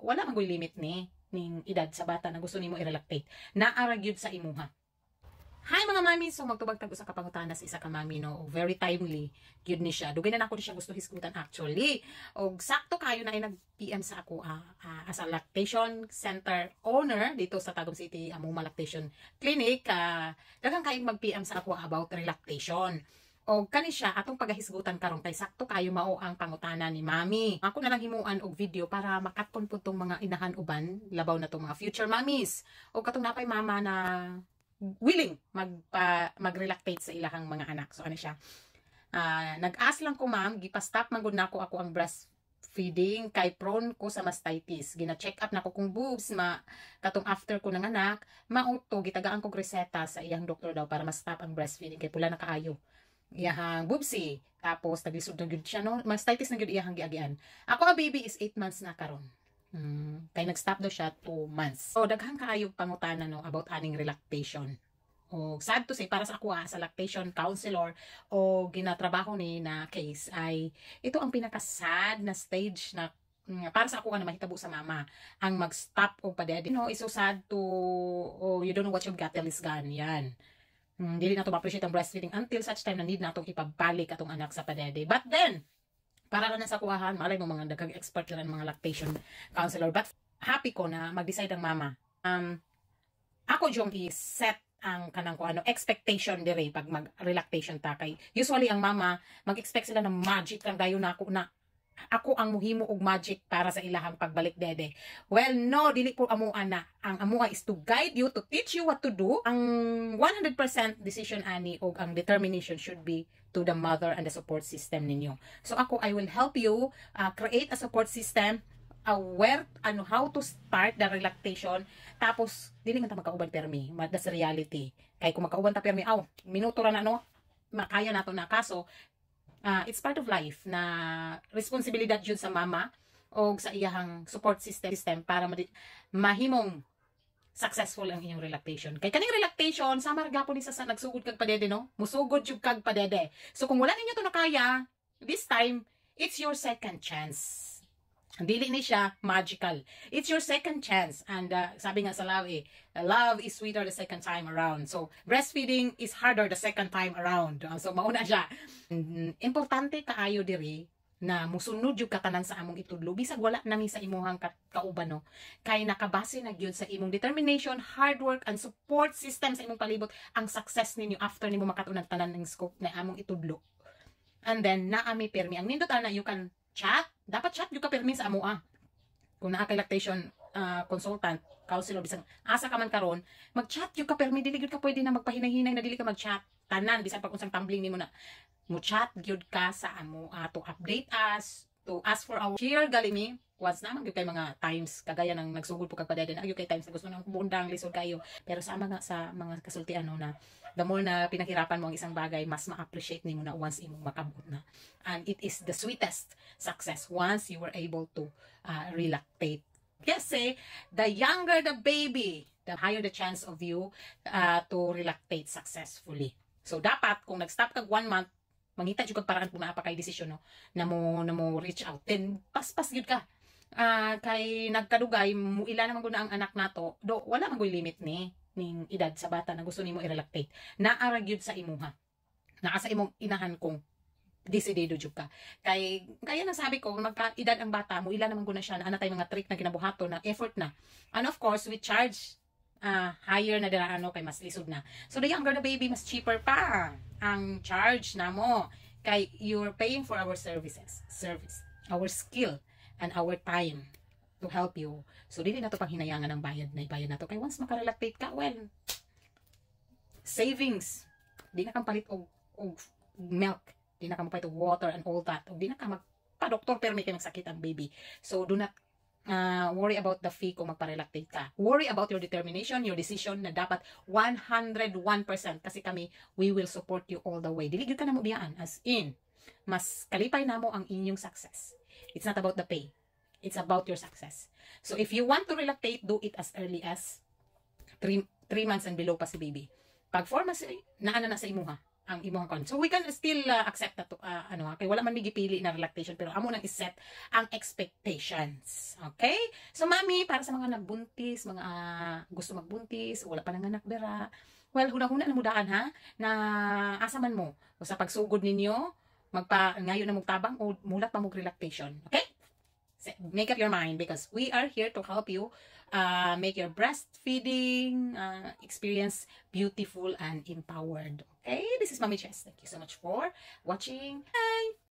wala man limit ning edad sa bata na gusto nimo i-relactate. Naara gyud sa imuha. Hi mga mami, so magtubag tag usa ka pangutana sa isa ka mami no, very timely gyud ni siya. Dugay na nako siya gusto hisgutan actually. Og sakto kayo na ay nag-PM sa ako as a lactation center owner dito sa Tagum City, Amuma Lactation Clinic. Daghang kayong mag-PM sa ako about relactation. O kani siya atong pagahisgutan karon kay sakto kayo mao ang pangutana ni mami. Ako na lang himuan og video para makatpon pud tong mga inahan uban labaw na tong mga future mommies. O katong napay mama na willing mag-relactate sa ilahang mga anak. So ano siya? Nag-ask lang ko ma'am, gipastop man gud nako ako ang breastfeeding kay prone ko sa mastitis. Gina-check up nako kung boobs katong after ko ng anak, mauto gitagaan ko reseta sa iyang doktor daw para ma-stop ang breastfeeding kay pula na kaayo. Iyahang boobsy. Tapos naglisod na gyud siya no, mastitis na gyud iyahang giagian. Ako a baby is 8 months na karon. Kay nag-stop daw siya 2 months. So, daghang kaayo pangutana no about aning relactation. O sad to say, para sa ako sa lactation counselor o ginatrabaho ni na case ay ito ang pinaka-sad na stage na para sa ako na mahitabo sa mama ang mag-stop o padede. You know, it's so sad to you don't know what you've got till it's gone. Yan. Dili na to ma-appreciate ang breastfeeding until such time na need na itong ipabalik atong anak sa padede. But then, para na sa kuwahan, malay mo mga daghang expert lang mga lactation counselor. But happy ko na mag-decide ang mama. Ako yung i-set ang kanang ko expectation dire pag mag-relactation ta kay usually ang mama mag-expect sila na magic lang dayon na ako ang muhimo og magic para sa ilahang pagbalik dede. Well, no, dili po amuan na. Ang amuha is to guide you, to teach you what to do. Ang 100% decision ani og ang determination should be to the mother and the support system ninyo. So ako, I will help you create a support system, aware how to start the relactation. Tapos dili man ta magkauban permi, that's the reality. Kay kung magkauban ta permi, minuto ra na makaya nato na kaso. It's part of life na responsibilidad yun sa mama o sa iyahang support system para mahimong successful ang inyong relactation. Kay kaning relactation, sama gapon ni sa nagsugod kag padede no? Musugod jud kag padede. So kung wala ninyo to nakaya, this time it's your second chance. Dili ni siya magical. It's your second chance. And sabi nga sa love love is sweeter the second time around. So breastfeeding is harder the second time around. So mauna siya. Importante kaayo diri na musunod yung katanan sa among itudlo. Bisag wala nami sa imuhang kauban no. Kay nakabase na gyud sa imong determination, hard work, and support system sa imong palibot ang success ninyo after nimo makatunag tanan ng scope na among itudlo. And then naami permi ang nindot ana you can chat. Dapat chat yung ka permi sa amoa. Kung naa kay lactation consultant, counselor, bisang asa ka man karon, mag-chat yung ka permi, dili gyud ka pwede na magpahinay-hinay na dili ka mag-chat. Tanan bisan pag unsang tumbling nimo na mo chat gyud ka sa amoa to update us, to ask for our share galimi. Once naman gyud kay mga times kagaya ng nagsugod po kag padede na gyud kay times na gusto nang bundang lisod kayo. Pero sama nga sa mga kasultian na the more na pinaghirapan mo ang isang bagay, mas ma-appreciate nimo na once imong makabot na. And it is the sweetest success once you were able to relactate. Kasi the younger the baby, the higher the chance of you to relactate successfully. So dapat kung nag-stop kag 1 month, mangita jud kag paraan kung naa pa kay desisyon no na mo reach out. Then paspas gyud ka. Kay nagkadugay mo ila naman gud ang anak nato. Do wala man limit ning edad sa bata na gusto nimo i-relactate. Naara gyud sa imuha. Naa sa imong inahan kung desidido jud ka. Kaya nang sabi ko magka-edad ang bata mo ila naman gud na siya na anatay mga trick na ginabuhaton na effort na. And of course we charge higher na dira kay mas lisod na. So the younger the baby mas cheaper pa ang charge na mo kay you're paying for our service, our skill and our time to help you. So dili na to panghinayangan ng bayad na to kay once makarelactate ka, well, savings. Di na kang palit og milk, di na kang palit og water and all that. Og di na ka magpa-doktor pero may kay magsakit ang baby. So do not worry about the fee kung magpa-relactate ka. Worry about your determination, your decision na dapat 101% kasi kami, we will support you all the way. Dili gyud ka na mo biyaan, as in, mas kalipay na mo ang inyong success. It's not about the pay. It's about your success. So if you want to relactate, do it as early as 3 months and below pa si baby. Pag 4 months, naana na sa imuha. ang imong kon. So we can still accept that kay wala man migipili na lactation pero amo nang iset ang expectations. Okay? So mami, para sa mga nagbuntis, mga gusto magbuntis, wala pa nanganak dira. Well, hunahuna na mudaan ha na asa man mo o sa pagsugod ninyo ngayon na magtabang o mulat pa mog lactation. Okay? So, make up your mind because we are here to help you make your breastfeeding experience beautiful and empowered. Okay, this is Mommy Chess. Thank you so much for watching. Bye!